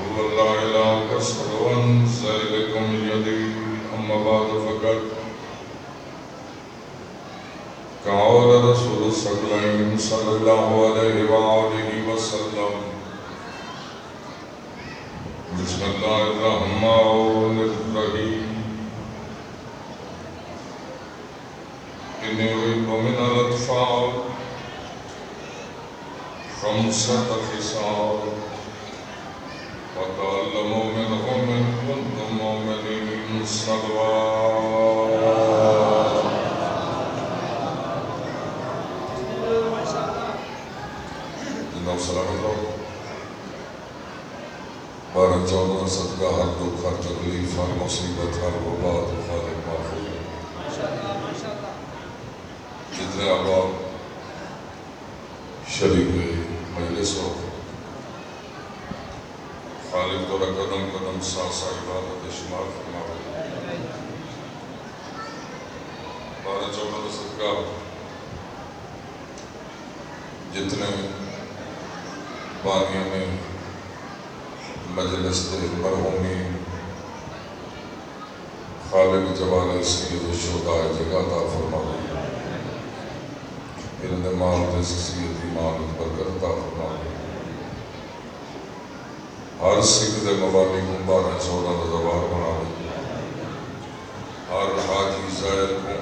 والله لا أشهد أن سائلكم يدي أما بعد فقد قال رسول الثقلين صلى الله عليه وآله وسلم بسم الله الرحمن الرحيم إني أريد من الأطفال خمسة خصال وتعلموا منهم إن كنتم مؤمنين صلوات جناب سلام اللہ بارہ چودہ صدقہ ہر دکھ ہر تکلیف ہر مصیبت ہر وبا تو خالق محفوظ جتنے احباب شریک مجلس ہو خالق تو قدم قدم ساسا عبادت شمار فرماوے بارہ چودہ صدقہ جتنے بانیوں میں مجلس دے مرحومین خالق جوال سید الشہداء جگہ عطا فرماوے انہیں مال دے سید ایمان برکت عطا فرماوے ہر سکھ دے موالی کو بارہ چودہ زوار بناوے ہر حاجی زائر کو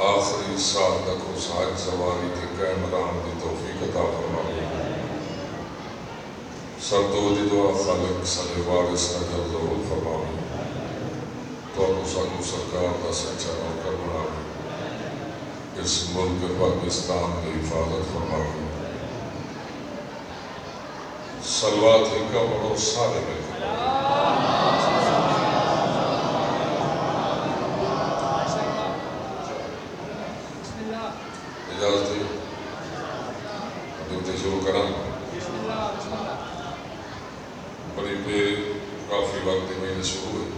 آخری سال تک اس حج سواری کے قائم رہن دی توفیق عطا فرماوے سر تو دی دعا خالق صلی وارث نجر ضرور فرماوے تو سانو سرکار دا سچا نوکر بناوے اس ملک پاکستان کی حفاظت فرماوے صلوات ہی کا بڑو سارے میں اجازت ہے ابھی شروع کرم بڑی پہ کافی وقت میں شروع ہوئی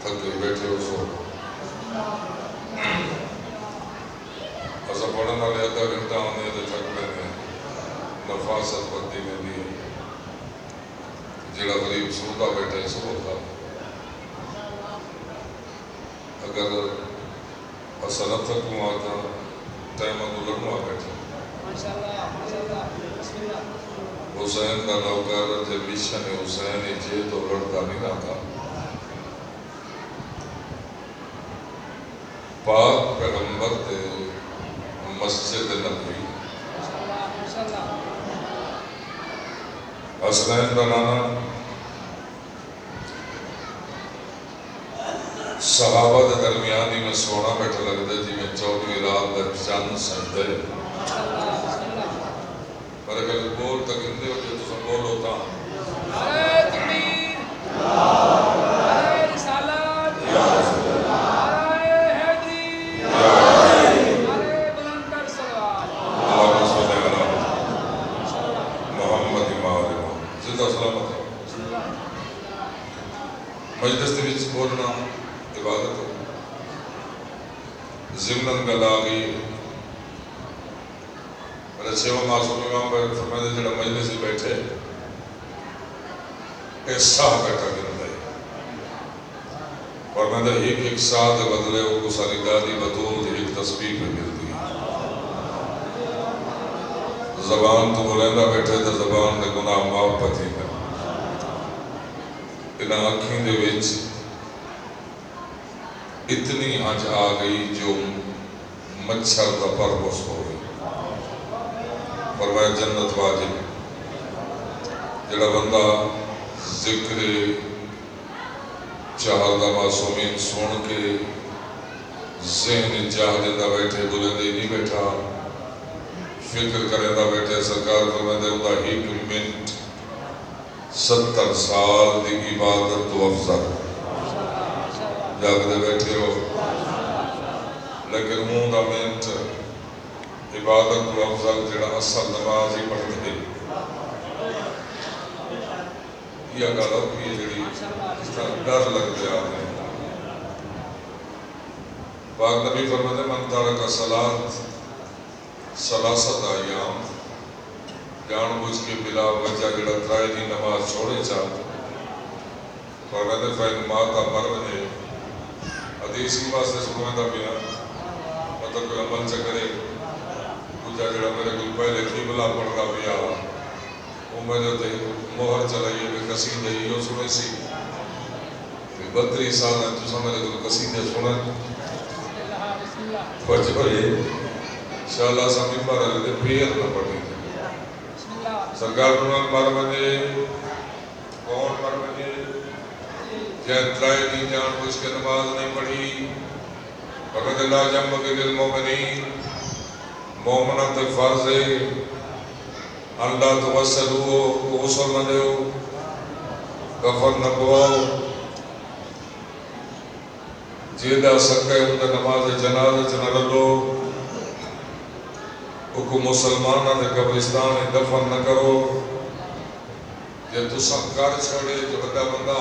تھک گئی بیٹھے ہو سو ایسا پڑھنے والے آدھا گھنٹہ ہونے دے تھک لینے نفاست بدی میں بھی جڑا غریب سوتا بیٹھے سو تھا اگر اصل تھکوں آتا ٹائم کو لڑوں آ بیٹھے حسین کا نوکر جب مشن حسین جے تو لڑتا نہیں رہا پاک پیغمبر تے مسجد نبوی حسنین کا نانا صحابہ دے درمیان ہی میں سونا بیٹھا لگتا جی میں 24 رات در چند سجدے پر اگر بول تک اندے ہو جو تو سب بول ہوتا نعرہ تکبیر نعرہ رسالت نعرہ حیدری نعرہ بلند کر صلوات اللہم صلی اللہ محمد امام زندہ سلامت مجلس دے وچ بولنا عبادت ہو ضمناً گل آ گئی میرے چھوہ معصوم امام پر فرمائے جڑا مجلس بیٹھے ایک ساہ بیٹھا گرد ہے اور میں ایک ساہ دے بدلے ہو کو ساری گالی بدول دے ایک تسبیح پہ ملتی زبان تو بلیندہ بیٹھے دے زبان دے گناہ معاف پتی ہے انہاں آنکھیں دے وچ اتنی آج آ گئی جو مچھر دا پربس ہو گئی فرمایا جنت واجب جڑا بندہ ذکر چاہر دا معصومین سن کے ذہن چاہ دیتا بیٹھے بولے دے نہیں بیٹھا فکر کرے دا بیٹھے سرکار فرمائے دے ہوتا ایک منٹ 70 سال دی عبادت تو افضل جاگ دے بیٹھے ہو لیکن ہوں دا منٹ عبادت کو افضل جڑا اصل نماز ہی پڑھتے ہیں یہ گالوں کی جڑی اس طرح ڈر لگ گیا ہے پاک نبی فرماتے من ترک صلاة ثلاثت ایام جان بوجھ کے بلا وجہ جڑا ترائے دی نماز چھوڑے چاہ فرماتے فائن ماتا مر وجے حدیث کی واسطے سنوائندہ بیا مطلب کوئی عمل چکرے کچھ جڑا میرے کوئی پہلے تھی بلا پڑھتا بیا وہ میں جو تے مہر چلائیے کہ قصیدہ یہ سنے سی 32 سال ہے تو سا میرے کوئی قصیدہ سنے بچ بھائی انشاءاللہ سا ممبر ہے لیتے پیر نہ پڑھیں سرکار فرمان مر بنے کون مر بنے جہاں ترائے دی جان بوجھ کے نماز نہیں پڑھی فقط اللہ جنب کے للمومنین مومنات فرض ہے اللہ توسلو غسل نہ دیو کفر نہ پواؤ جیدہ سکے ان نماز جنازہ چنہ رلو حکم مسلمانہ دے قبرستان دفن نہ کرو جے تو سب کار چھوڑے جو بندہ بندہ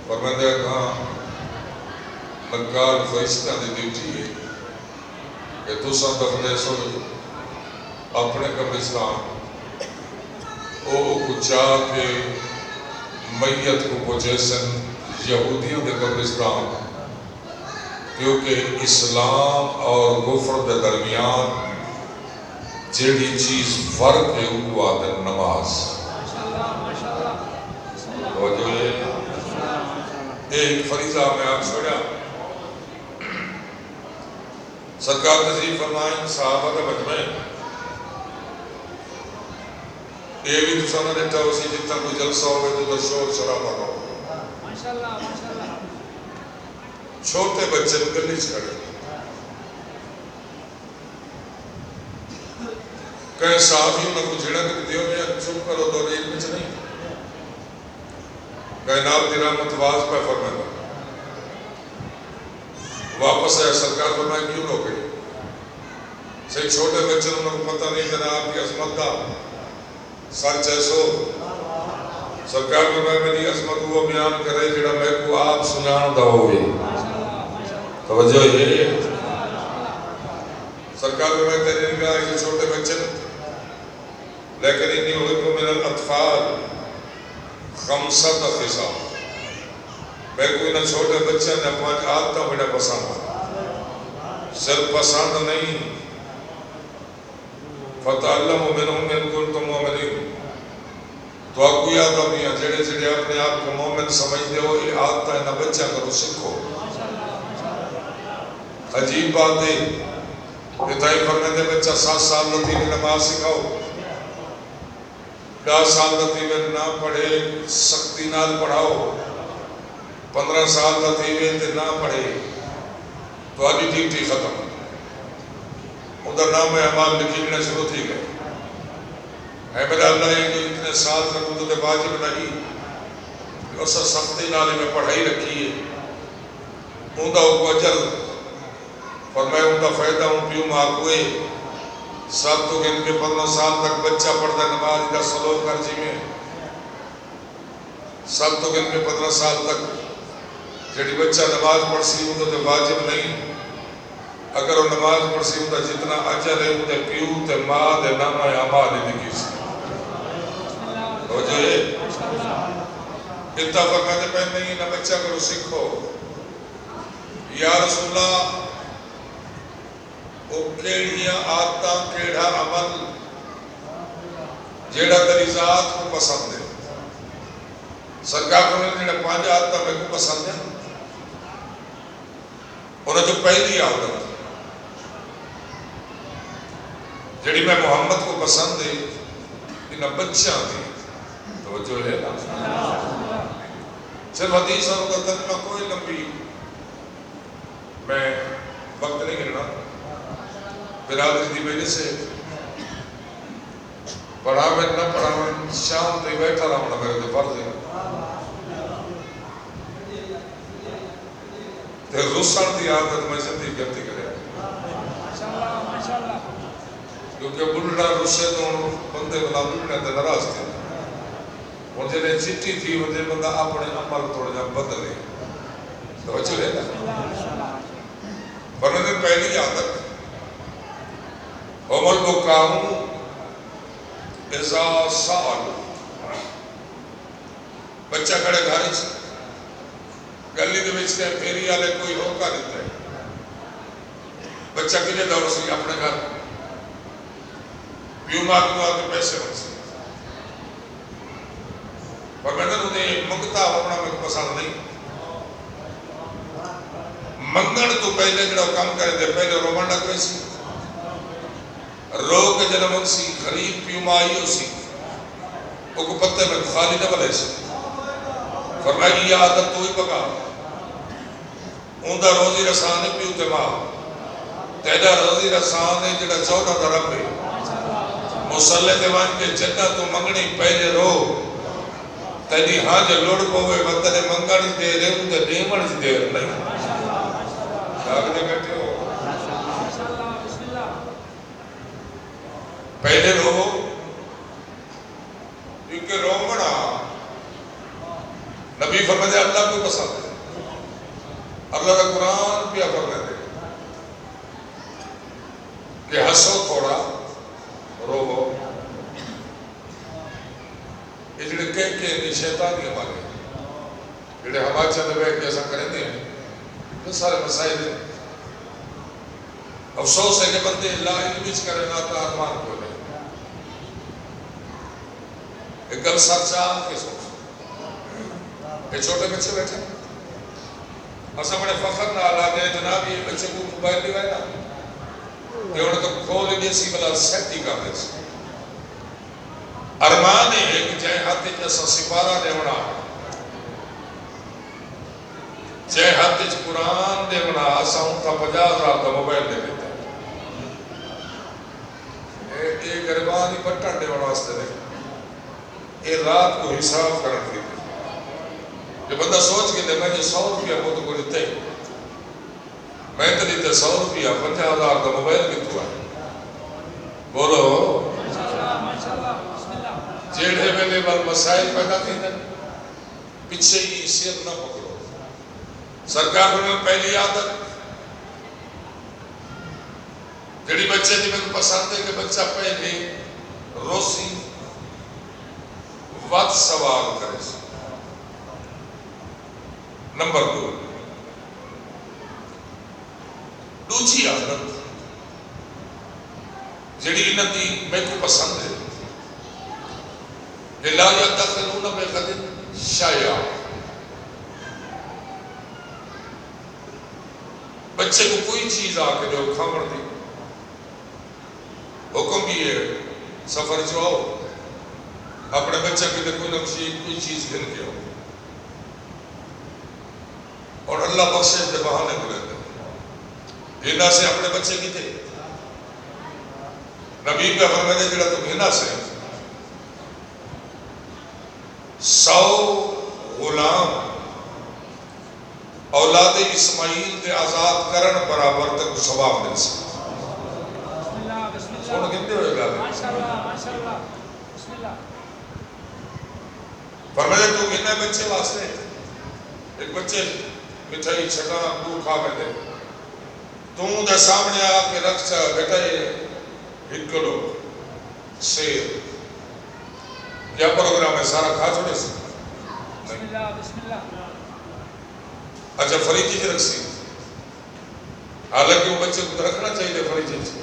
فرماندے کہاں لکار فرشتہ دی ڈیوٹی ہے کہ تو سب دفنے سو اپنے قبرستان او کچا کے میت کو پہنچے سن یہودیوں دے قبرستان کیونکہ اسلام اور کفر دے درمیان جیڑی چیز فرق ہے وہ آدھے نماز توجہ ہے ایک فریضہ میں آپ چھوڑا سرکار تشریف فرمائیں صحابہ کا مجمع یہ بھی تو سامنے دیتا اسی جتنا کوئی جلسہ ہوگا تو در شور شرابہ ہو چھوٹے بچے گلی چھڑے کہیں صحابیوں نے کچھ جھڑا کہ دیو میں چپ کرو دو ریل میں نہیں کہیں ناب دی رحمت واز پہ فرمائے واپس ہے سرکار فرمائے کیوں رو گئی صحیح چھوٹے بچے انہوں کو پتہ نہیں دینا آپ کی عظمت دا سر چیسو سرکار فرمائے میری عظمت وہ بیان کرے جڑا میں کو آپ سنان دا ہوئے توجہ یہ سرکار فرمائے تیری نگاہ یہ چھوٹے بچے لیکن انی احب من الاطفال خمسط خصال میں کوئی نہ چھوٹے بچے نہ 5 عادتیں بڑا پسند صرف پسند نہیں فتعلموا منهم ان کنتم مؤمنین تو آپ کو یاد آتی ہیں جڑے جڑے اپنے آپ کو مومن سمجھتے ہو یہ عادتیں نہ بچہ کرو سکھو عجیب بات ہے اتائی فرمیدے بچہ 7 سال لطی میں نماز سکھاؤ 10 سال لطی میں نہ پڑھے سختی نال پڑھاؤ 15 سال لطی میں نہ پڑھے تو آدھی ڈیوٹی ختم ادھر نام میں اعمال لکھنے شروع تھی گئے اے میرا اللہ یہ جو اتنے سال تک ادھر واجب نہیں اس سختی نالے میں پڑھائی رکھی ہے اندھا کو اجر فرمائے اندھا فائدہ ان پیوں مارکوئے سب تو ان کے 15 سال تک بچہ پڑھتا نماز کا سلوک کر جی میں سب تو ان کے 15 سال تک جڑی بچہ نماز پڑھ سی اندھا تو واجب نہیں اگر وہ نماز پڑھ سی اندھا جتنا اجر ہے اندھا پیوں تے ماں دے نامہ عمال لکھی سی تو جو ہے اتنا فرماتے پہنے نہیں نہ بچہ کرو سکھو یا رسول اللہ وہ کیڑیاں آتا کیڑا عمل جیڑا تری ذات کو پسند ہے سرکار کو نے 5 آتا میں کو پسند ہے انہیں جو پہلی عادت جڑی میں محمد کو پسند ہے انہیں بچہ دی توجہ ہے صرف حدیث اور کا ترجمہ کوئی لمبی میں وقت نہیں گرنا برادری دی وجہ سے پڑھا میں نہ پڑھا میں شام تے بیٹھا رہا ہوں میرے تو فرض ہے تے رسل دی عادت میں زندگی کرتی کرے کیونکہ بلڈا رسے تو بندے بلا بلڈنے تے نراز تھے اور جنہیں چٹی تھی وہ جن بندہ اپنے عمل تھوڑا جا بدلے توجہ لے نا ورنہ پہلی عادت عمل کو کام اذا سال بچہ کھڑے گھر گلی دے وچ تے پھیری والے کوئی ہوکا دیتا ہے بچہ کنے دور سی اپنے گھر پیو ماں کے پیسے ہو سی پر میں نے انہیں منگتا ہونا میں پسند نہیں منگن تو پہلے جڑا کام کرے دے پہلے رومن نہ کرے سی رو کے جنم سی غریب پیو ماں آئیو سی وہ کو پتے میں خالی نہ بلے سی فرمائی یہ عادت تو ہی پکا اندہ روزی رسانے پیو تے ماں تیدہ روزی رسانے جڑا چوڑا دا رب ہے مسلح دیوان کے جنہ تو منگنی پہلے رو تیدی ہاں جو لوڑ پوے وطن منگنی دے رہے ہوں تے دیمن جی دے رہے نہیں جاگنے بیٹھے ہو پہلے رو کیونکہ رومنا نبی فرمائے اللہ کو پسند ہے اللہ کا قرآن پیا فرمائے دے کہ ہسو تھوڑا رو یہ جڑے کہہ کے شیطان ہی ہمارے جڑے ہمارے چند بیٹھ کے ایسا کریں دیں یہ سارے مسائل ہیں افسوس ہے کہ بندے لا علمیچ کرے نا تا ارمان کو لے ایک گل سر چاہ کے سوچ یہ چھوٹے بچے بیٹھے اسا بڑے فخر نہ آلا دے جناب یہ بچے کو موبائل نہیں وائنا کہ انہیں تو کھولے بھی اسی بلا سیٹ ہی کر دے سی ارمان ہے کہ جائے ہاتھ جیسا سپارہ دے ہونا جائے ہاتھ جیسا قرآن دے ہونا اسا ان کا 50,000 کا موبائل دے دیتا ہے ایک گربان ہی بٹن دے ہونا اس دے یہ رات کو حساب کرنے دی جو بندہ سوچ کے دے میں جو 100 روپیہ وہ تو کو دیتے ہیں میں تو دیتے 100 روپیہ 50,000 کا موبائل بھی تو ہے بولو جیڑے ویلے وال مسائل پیدا کی دیں پچھے ہی سیر نہ پکڑو سرکار نے پہلی عادت جڑی بچے دی میں پسند ہے کہ بچہ پہلے روسی وقت سوال کرے سی نمبر 2 دوسری عادت جڑی انہاں دی میں کو پسند ہے کہ لا یدخلون بغد شیئا بچے کو کوئی چیز آ کے دو کھامڑ دی حکم بھی ہے سفر جو آؤ اپنے بچہ کی دے کوئی نقشی کوئی چیز گھن کے ہو اور اللہ بخشے دے بہانے کو لیتے گھنا سے اپنے بچے کی تھے نبی کا فرمانے جڑا تو گھنا سے 100 غلام اولاد اسماعیل دے آزاد کرن برابر تک ثواب مل سکتا سونا کہتے ہوئے گا فرمایا تو گھنا بچے واسطے ایک بچے مٹھائی چھٹا دور کھا میں دے تم دے سامنے آ کے رکھ چا بیٹا یہ ہکلو سیر کیا پروگرام ہے سارا کھا چھوڑے سے بسم اللہ اچھا فریجی سے رکھ سی حالانکہ وہ بچے کو رکھنا چاہیے فریجی سے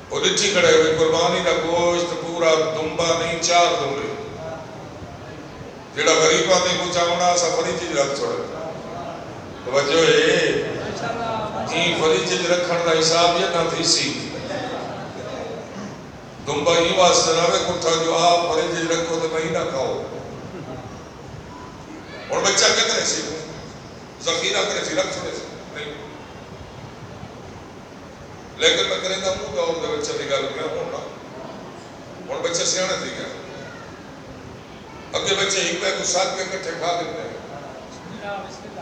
وہ لٹھی کھڑے ہوئے قربانی کا گوشت پورا دنبا نہیں 4 دنبے جڑا غریبہ نے پہنچاونا سا فریجی رکھ چھوڑے توجہ ہے یہ فریجی رکھن کا حساب یہ نہ تھی سی دنبا ہی واسطہ نہ میں کٹھا جو آپ فریجی رکھو تو میں نہ کھاؤ اور بچہ کیا کرے سی ذخیرہ کرے سی رکھ چھوڑے سی نہیں لیکن میں کریں گا منہ دور دے بچہ دی گل میں ہوں نا اور بچے سیانے دی گیا اگے بچے ایک پہ کو ساتھ کے کٹھے کھا دیتے ہیں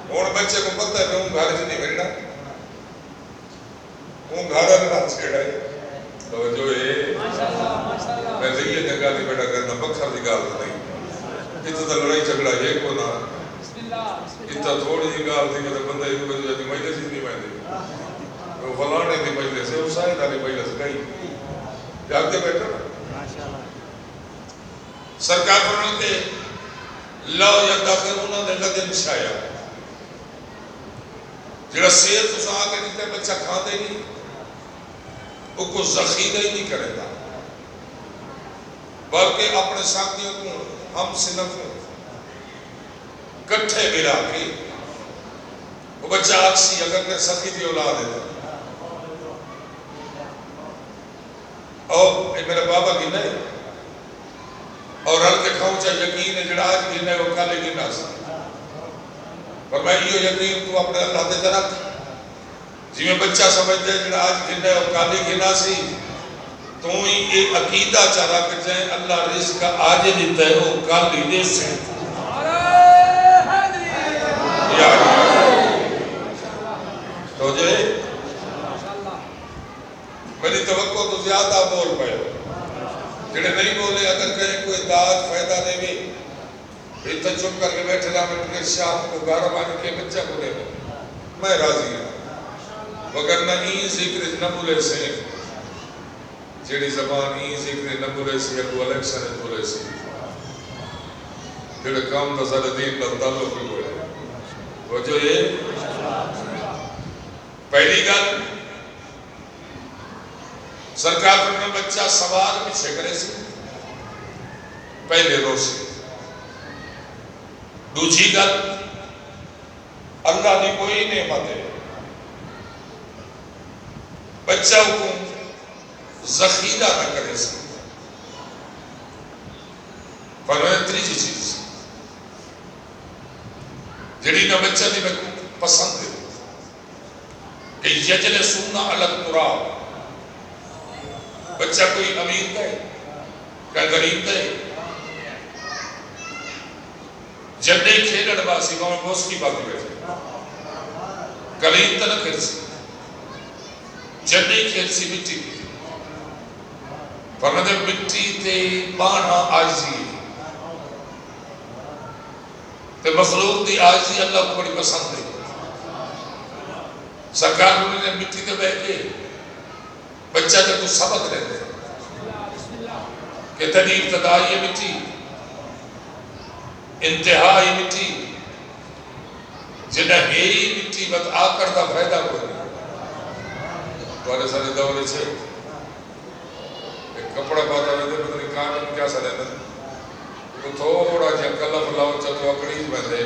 اور بچے کو پتہ ہے کہ ہوں گھر سے نہیں ملنا ہوں گھر نہ چھیڑا ہے تو جو ہے میں ذریعے جگہ نہیں بیٹا کرنا بکھر دی گال نہیں اتنا لڑائی جھگڑا یہ کو نہ اتنا تھوڑی جی گال تھی کہ بندہ ایک بجے جاتی مجلس ہی نہیں میں دی وہ فلانے دی مجلس ہے وہ سائے داری مجلس گئی جاگتے بیٹھا نا سرکار فرماتے ہیں لا یدخرون لغد شیئا، جڑا سیر تو آ کے دیتے بچہ کھاتے ہی نہیں، وہ کو ذخیرہ ہی نہیں کرے گا، بلکہ اپنے ساتھیوں کو ہم صنفوں کٹھے ملا کے وہ بچہ آکسی اگر کہ سخی دی اولاد ہے اور میرا بابا گنا ہے اور رل کے کھاؤں چاہے یقین ہے جڑا آج گنا ہے وہ کالے گنا سا، پر میں یہ یقین تو اپنے اللہ دے جنک جی میں بچہ سمجھ دے جڑا آج گنا ہے وہ کالے گنا سی، تو ہی ایک عقیدہ چاہا کہ جائیں اللہ رزق کا آج دیتا ہے وہ کالی دے سے تو جو ہے میری توقع تو زیادہ بول پائے جڑے نہیں بولے اگر کہیں کوئی داد فائدہ دے گی پھر تو چپ کر کے بیٹھے رہا میں شام کو 12 بجے کے بچہ بولے میں راضی ہوں، وگرنہ ہی ذکر نہ بولے سے جڑی زبان ہی ذکر نہ بولے سے ابو الیکشن بولے سے جڑے کام نظر دین پر تعلق بھی بولے وہ جو یہ پہلی گل سرکار پر بچہ سوال پیچھے کرے سی پہلے روز سے، دوسری گل اللہ نے کوئی نعمت ہے بچہ کو ذخیرہ نہ کرے سی، پر تیسری چیز جڑی نہ بچہ دی میں پسند ہے کہ یجلسون علی التراب، بچہ کوئی امیر کا ہے کیا غریب کا ہے جنڈے کھیلڑ باسی گاؤں بوس کی بات بیٹھے کلیم تنہ کھیل سی جنڈے کھیل سی مٹی کی فرماتے مٹی تے بانا آجزی تے مخلوق دی آجزی اللہ کو بڑی پسند ہے، سرکار نے مٹی تے بہ کے بچہ جب تو سبق لیتے کہ تنی ابتدائی مٹی انتہائی مٹی جنہ ہی مٹی بات آکر دا فائدہ ہوئی دوارے سارے دورے سے ایک کپڑا پاتا رہتے پتنی کانن کیا سا لیتا تو تھوڑا جا کلف لاؤ چاہ تو اکڑیج میں دے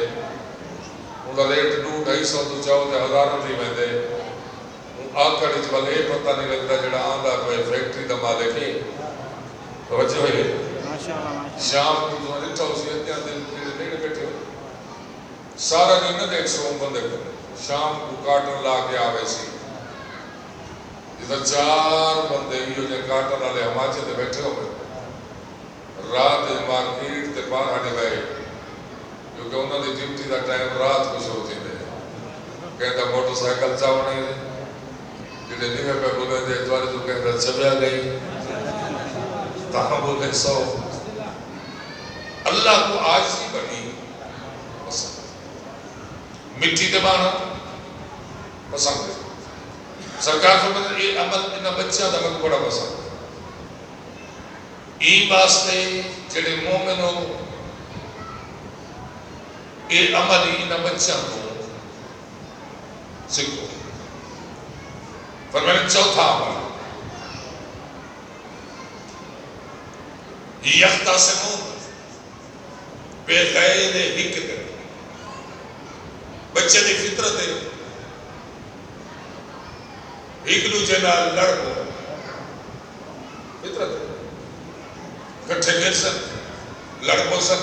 انہا لیٹ 2-250 تو چاہو تے ہزاروں تھی میں دے آکڑ اس والے پتہ نہیں لگتا جڑا آندھا کوئی فیکٹری دا مالک ہے توجہ ہوئے شام کو تو اٹھا اسی اتیاں دل نیڑے بیٹھے ہو سارا نہیں نہ دیکھ سو بندے کو شام کو کارٹن لا کے آوے سی جدھر 4 بندے ہی ہو جائے کارٹن والے ہماچے تے بیٹھے ہو رات مارکیٹ تے باہر ہٹے گئے کیونکہ انہوں نے ڈیوٹی دا ٹائم رات کو شروع تھی دے کہتا موٹر سائیکل چاونے جنہیں نیمے پہ بولے دے دوارے تو کہتا چبیا گئی تاہم بولے سو اللہ کو آجزی بنی پسند مٹی دے بانا پسند ہے سرکار فرماتے یہ عمل انہا بچہ دا مجھ بڑا پسند ہے ای واسطے جڑے مومن ہو یہ عمل انہا بچہ کو سکھو فرماتے چوتھا عمل یختصمون بغیر حکمت، بچے دی فطرت ہے ایک دوسرے نال لڑ پو فطرت ہے کٹھے گر سن لڑ پو سن،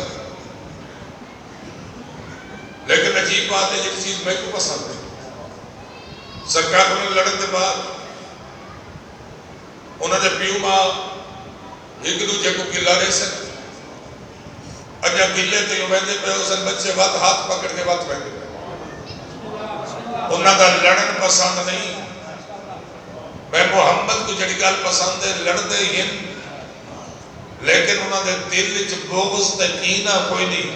لیکن عجیب بات ہے ایک چیز میں کو پسند ہے سرکار انہیں لڑن دے بعد انہوں نے پیو ماں ایک دوسرے کو گلا رہے سن اجا گلے تے ویندے پے سن بچے وقت ہاتھ پکڑ کے وقت ویندے انہاں دا لڑن پسند نہیں، میں محمد کو جڑی گل پسند ہے لڑدے ہی لیکن انہاں دے دل وچ بغض تے کینہ کوئی نہیں،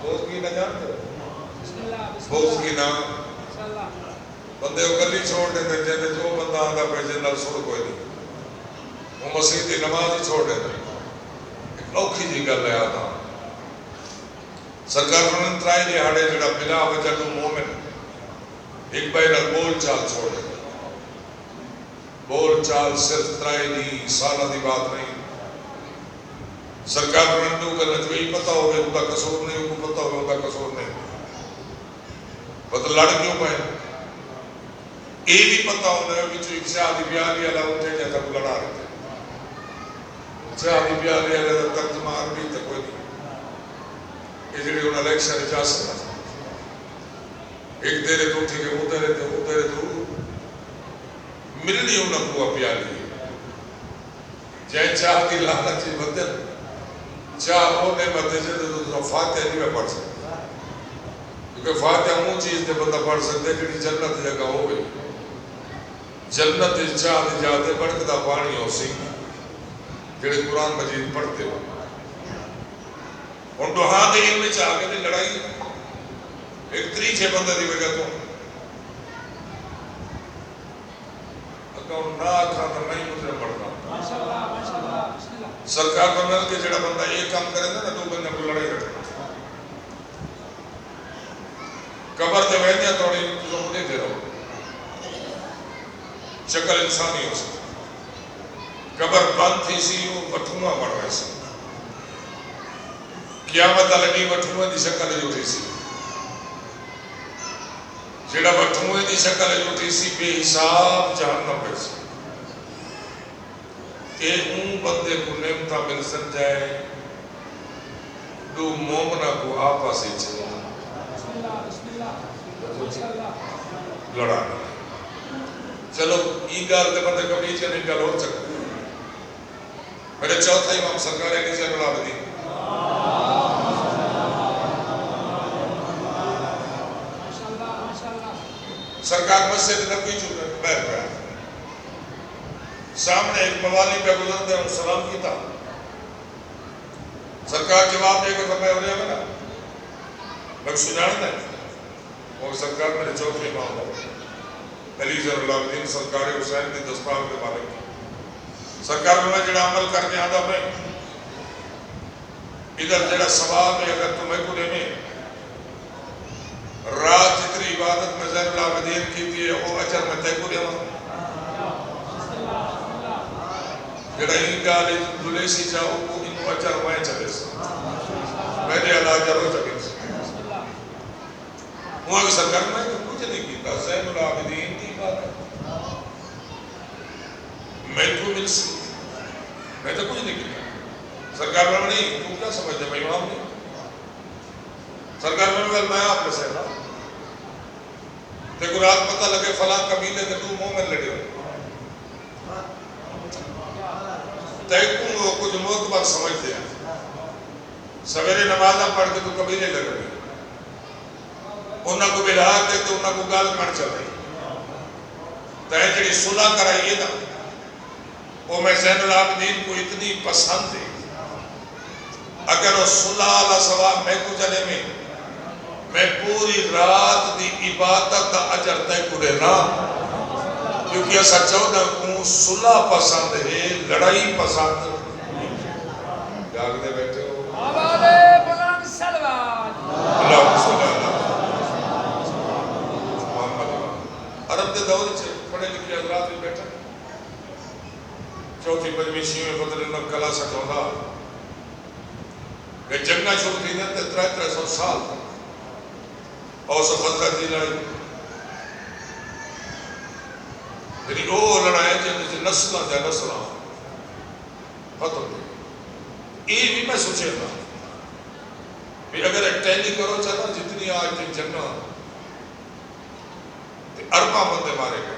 بغض کینہ جانتے بغض کینہ بندے کو گلی چھوڑ دے جو بندہ آنگا پہ جنرل سوڑ کوئی نہیں وہ مسیح کی نماز ہی چھوڑ دینا ایک اوکھی جی گل ہے آتا سرکار فرماتے ترائی دہاڑے جڑا بلا وجہ تو مومن ایک بھائی نال بول چال چھوڑ دینا بول چال صرف ترائی دی سالہ دی بات نہیں سرکار فرماتے کو نہ کوئی پتہ ہوگا ان کا قصور نہیں ان کو پتہ ہوگا ان کا قصور نہیں پتہ لڑ کیوں پائے یہ بھی پتہ ہونا ہے کہ ایک شادی بیالی والا اٹھے جیسا کو لڑا رہے تھے شادی بیالی والا ترجمان بھی تک کوئی نہیں یہ جڑے انہوں نے الیکشن جا سکتا ایک دیرے تو اٹھے کہ وہ دیرے تو ملنی انہوں کو بیالی جائے چاہ کی لانا چیز بدل چاہ وہ نے بدل سے تو فاتحہ نہیں میں پڑھ سکتا کیونکہ فاتحہ وہ چیز نے بندہ پڑھ سکتے کہ جنت جگہ ہو گئی جنت چاہ دی جاتے بڑکتا پانی ہو سی جڑے قرآن مجید پڑھتے ہو ان دوہاں دے علم چاہ کے دی لڑائی ایک تریچے بندہ دی وجہ تو اگر نہ آکھاں تو نہیں مجھے پڑھنا سرکار فرمائے کہ جڑا بندہ ایک کام کرے نا دو بندے کو لڑائی رکھنا قبر دے ویدیا توڑی تو مجھے دے رہا ہوں شکل انسانی ہو سکتا قبر بند تھی سی وہ وٹھونا بڑھ رہے سی قیامت لگی وٹھونا دی شکل جو تھی سی جڑا وٹھونا دی شکل جو تھی سی بے حساب جہنم پہ سی کہ اون بندے کو نعمتہ مل سن جائے دو مومنہ کو آپا سے چلے لڑانا چلو یہ گال دے بندے کبھی چلے نہیں گال ہو سکتا میرے چوتھا امام سرکار ہے کسی اللہ بدین سرکار مسجد نبی چکے بیر پہ سامنے ایک موالی پہ گزرتے ہیں سلام کی تھا سرکار جواب دے کے فرمائے ہو رہے ہیں نا میں سنانا ہے وہ سرکار میرے چوتھے امام ہو علی ذر اللہ الدین سرکار حسین دی دستار کے مالک سرکار میں جڑا عمل کر کے آدھا میں ادھر جڑا ثواب ہے اگر تمہیں کو میں رات جتری عبادت میں زین العابدین کی تھی وہ اجر میں تے کو دیواں جڑا ان کا دلیسی جاؤ کو ان اجر میں چلے سا میں نے اللہ اجر ہو چکے سا وہاں کی سرکار میں کچھ نہیں کیتا زین العابدین کی بات میں کو مل سی میں تو کچھ نہیں کیتا سرکار میں نہیں تو کیا سمجھتے میں امام نہیں سرکار میں آپ میں سے دیکھو رات پتہ لگے فلاں قبیلے کے تو مومن لڑے ہو تیکوں وہ کچھ معتبر سمجھتے ہیں سویرے نمازہ پڑھ کے تو قبیلے لگ رہے انہاں کو بلا دے تو انہاں کو گال کر چل رہی تیہ جڑی صلح کرائیے نا وہ میں زین العابدین کو اتنی پسند ہے اگر وہ صلح علیہ سواب میں کو جلے میں پوری رات دی عبادت دا اجر تے کرے نا کیونکہ ایسا چودہ کو صلح پسند ہے لڑائی پسند جاگ دے بیٹھے ہو آبادے بلند سلوات اللہ صلی اللہ محمد عرب دے دور چھے پڑھے لکھے حضرات بھی بیٹھے چوتھی پجمیشی میں بدل انہوں کلا سکھوندہ کہ جنگہ چھوٹ تھی تے 300 سال اور سو خطرہ دی لڑائی یعنی وہ لڑائیں جن نسلہ جا نسلہ ختم دی یہ بھی میں سوچے تھا کہ اگر ایک ٹینی کرو چاہتا جتنی آج تک جنگہ اربا بندے مارے گئے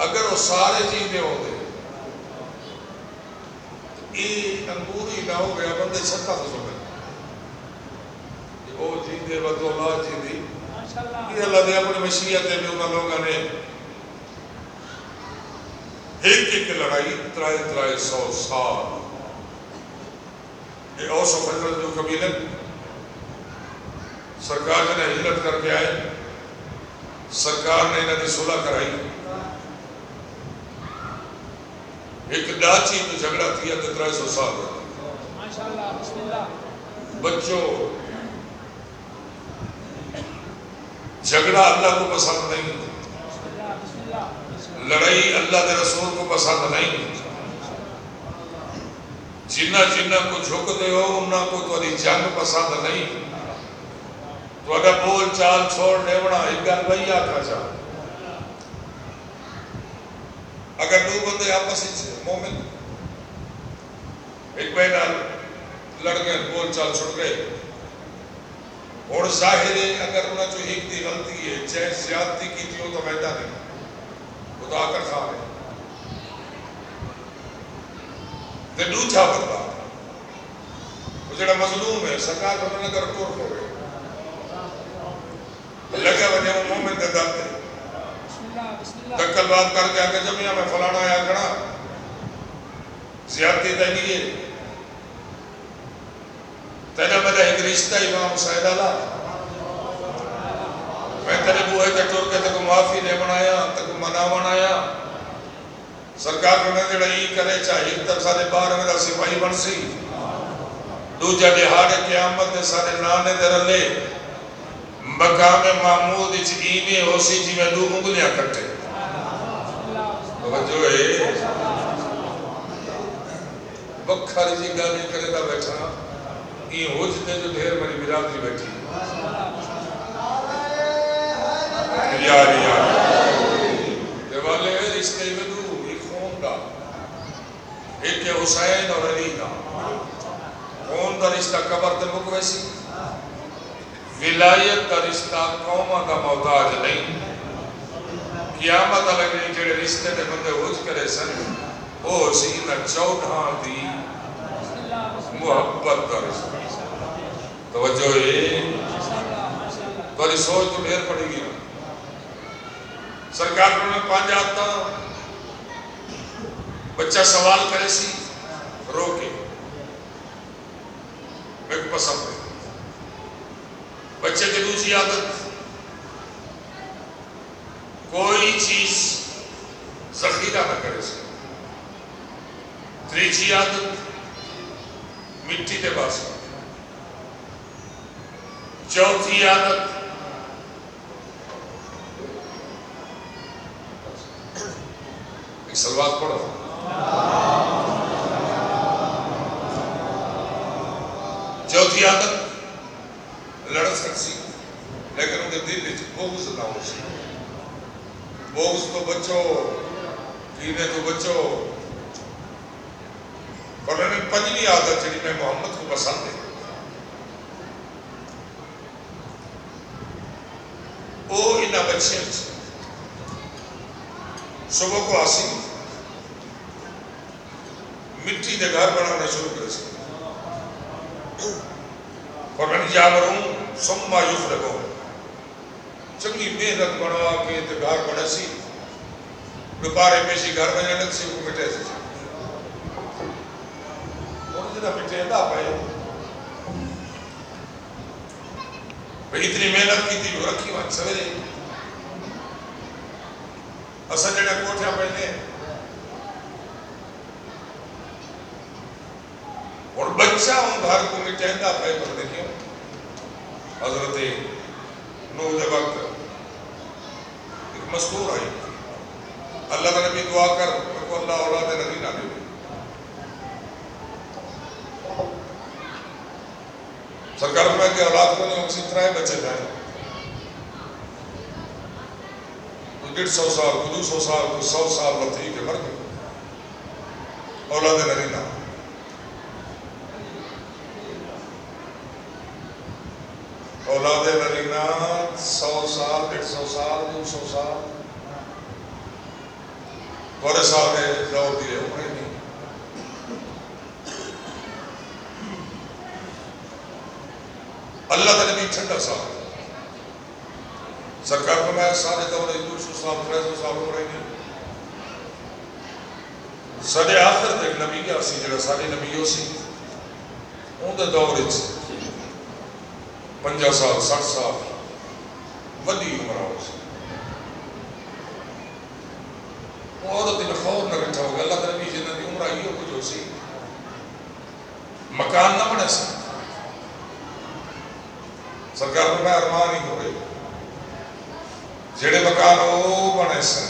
اگر وہ سارے جینے ہو گئے یہ انگوری نہ ہو گیا بندے چھتا تو سو گئے وہ جی دے بدو اللہ جی دی یہ اللہ دے اپنی مشیعت میں انہوں لوگوں نے ایک لڑائی 300 سال یہ اوس و خزرج جو قبیلے سرکار نے ہجرت کر کے آئے سرکار نے انہیں صلح کرائی ایک ڈاچی تو جھگڑا کیا تو 300 سال ماشاءاللہ بسم اللہ بچوں جھگڑا اللہ کو پسند نہیں بسم اللہ بسم اللہ لڑائی اللہ کے رسول کو پسند نہیں جنہ جنہ کو جھک دے ہو انہاں کو تھوڑی جنگ پسند نہیں تھوڑا بول چال چھوڑ ڈیوڑا ایک گل وہی آکھا جا اگر دو بندے آپس مومن ایک بہن لڑ گئے بول چال چھوڑ گئے اور ظاہر ہے اگر انہاں جو ایک دی غلطی ہے چاہے زیادتی کی تھی ہو تو میدہ نہیں خدا کر خواہ ہے تے دوجھا بندہ وہ جڑا مظلوم ہے سرکار کو انہوں نے کر ٹور ہو گئے لگا وجہ وہ مومن دے درد ہے بسم اللہ بسم اللہ دکل بات کر کے آگے جمعیہ میں فلانا آیا کھڑا زیادتی تے لیے تینا مدہ ایک رشتہ امام حسین اللہ میں تیرے بوئے تے ٹور کے تکو معافی نہیں بنایا تکو منع بنایا سرکار کو میں جڑا ہی کرے چاہیے تب سارے بار میں دا سپاہی بن سی دو جا دہاڑے قیامت دے سارے نانے دے رلے مقام محمود اچھ ایمی ہو سی جی میں دو انگلیاں کٹے توجہ ہے بکھاری جی گانے کرے دا بیٹھا یہ ہو جتے جو دھیر میری برادری بیٹھی یاری یاری دیوالے رشتے میں دو ایک خون دا ایک حسین اور علی دا خون دا رشتہ قبر تے مکویسی ولایت دا رشتہ قومہ دا محتاج نہیں قیامت لگنے جڑے رشتے دے بندے ہوج کرے سن او سینہ چودھاں دی محبت دا رشتہ توجہ ہے تو سوچ تو ڈھیر پڑے گی سرکار نے 5 آتا بچہ سوال کرے سی رو کے میں کو پسند ہے بچے کی دوسری عادت کوئی چیز ذخیرہ نہ کرے سی تیسری عادت مٹی دے باس چوتھی عادت ایک سلوات پڑھو چوتھی عادت لڑ سکسی لیکن ان کے دل میں بغض نہ ہو سی بغض تو بچو کینے تو بچو اور انہوں نے 5ویں عادت جنہی میں محمد کو پسند ہے وہ انہا بچے ہیں صبح کو آسی مٹی دے گھر بنانے شروع کرے سے اور میں جاوروں سمہ یفرگو چنگی محنت بنا کے دے گھر بنے سی دوبارے پیشی گھر بنے لگ سی وہ مٹے سے اور جنہا مٹے دا پائے بھئی اتنی محنت کی تھی وہ رکھی وہاں سویرے اصل جڑے کوٹھیاں پہنے اور بچہ ان گھر کو مٹیندا پائے پر دیکھیں حضرت نوح دے وقت ایک مستور آئی اللہ کا نبی دعا کر کو اللہ اولاد نبی نہ دے سرکار میں کہ اولاد کو نہیں اسی طرح بچے جائیں 150 سال 200 سال 100 سال بطری کے مر گئے اولاد نرینہ اولاد نرینہ 100 سال 150 سال 200 سال تھوڑے سال میں دور دیئے عمریں نہیں اللہ کا نبی ٹھنڈا سال سرکار کو میں سارے دورے 200 سال 300 سال ہو رہے ہیں سارے آخر تک نبی کیا سی جڑا سارے نبیوں سی ان دے دورے سے 50 سال 60 سال وڈی عمر ہو سی عورت ان خور نہ رٹھا ہوگا اللہ کا نبی جنہ دی سی مکان نہ بنے سن سرکار میں ارمان ہی ہوئے جڑے مکان وہ بنے سن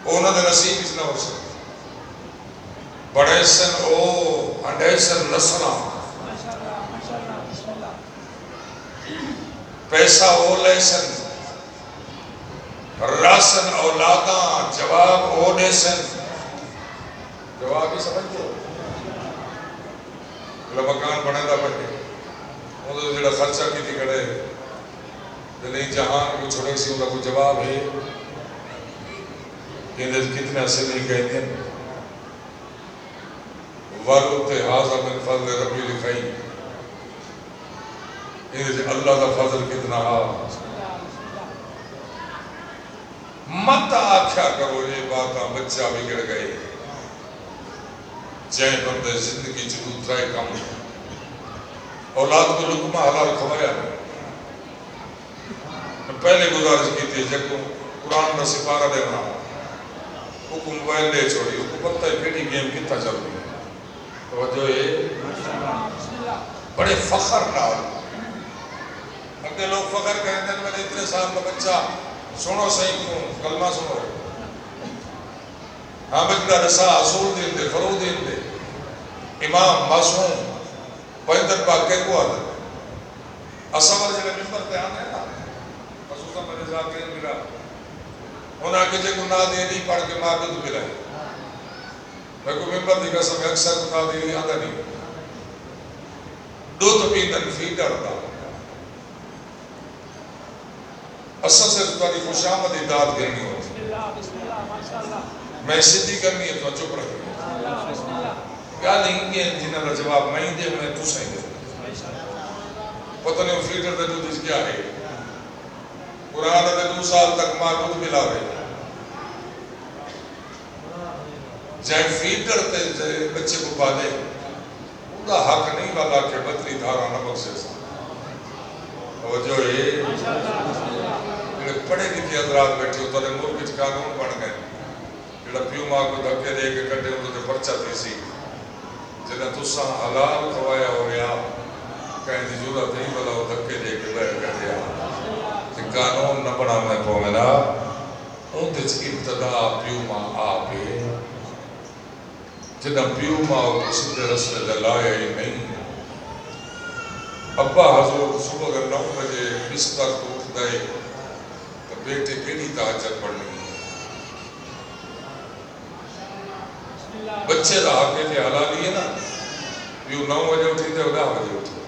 انہوں نے نصیب اس نہ ہو سن بڑے سن او ہنڈے سن نسلہ پیسہ او لے سن راسن اولاداں جواب او دے سن جواب ہی سمجھ دو مکان بنے دا پڑھے وہ تو جڑا خرچہ کی تھی کڑے نہیں جہان کو چھوڑے سی انہوں کو جواب ہے کتنے عرصے نہیں کہتے ہیں وَرُوْتِ حَاظَ مِنْ فَضْلِ رَبِّ لِخَيْ اللہ کا فضل کتنا مت آکھیا کرو یہ باتاں بچہ بگڑ گئے جائیں بندے زندگی چلو ترائے کم اولاد کو لقمہ حلال کھوایا پہلے گزارش کی تھی جب قرآن کا سپارہ دینا وہ کو موبائل لے چھوڑی اس کو پتہ ہے پیٹی گیم کتنا چل رہی ہے توجہ یہ بڑے فخر نال اگر لوگ فخر کہتے ہیں میں اتنے سال کا بچہ سنو صحیح کیوں کلمہ سنو ہاں بچہ رسا اصول دین دے فرو دین دے امام معصوم پہنتر پاک کے کو آدھر اصور جلے ممبر پہ آنے نا خصوصا میرے ذاکرین ملا ہونا کہ جے گناہ دے نہیں پڑھ کے ماں دودھ ملا ہے میں کو ممبر دی قسم ہے اکثر گناہ دے نہیں آدھا نہیں دو تو پیندن فیڈر دا اصل سے تمہاری خوش آمد اطاعت کرنی ہوتی میں سدھی کرنی ہے تو چپ رکھنی کیا نہیں گے جنہاں کا جواب میں دے میں تو صحیح دے پتہ نہیں فیڈر دے دودھ اس کیا ہے قرآن دے 2 سال تک ماں دودھ ملا رہے جائے فیڈر تے بچے کو پالے ان کا حق نہیں والا کہ بطری دھارا نمک سے سا توجہ ہے پڑھے لکھے حضرات بیٹھے ہوتا ہے ملک کے قانون بن گئے جڑا پیو ماں کو دھکے دے کے کٹے ہوتے تھے پرچہ تھی سی جنہیں تساں حلال کھوایا ہو گیا کہیں دی ضرورت نہیں بلا وہ دھکے دے کے بیٹھ گئے دیا قانون نہ بنا میں پومنا ان دچ ابتدا پیو ماں آپے جنہیں پیو ماں کو سدھے رسلے دلائے ہی نہیں ابا حضور صبح اگر 9 بجے بستر تو اٹھ گئے تو بیٹے کیڑی تہجد پڑھنی بچے دا حق ہے حلالی ہے نا پیو 9 بجے اٹھی تے 10 بجے اٹھی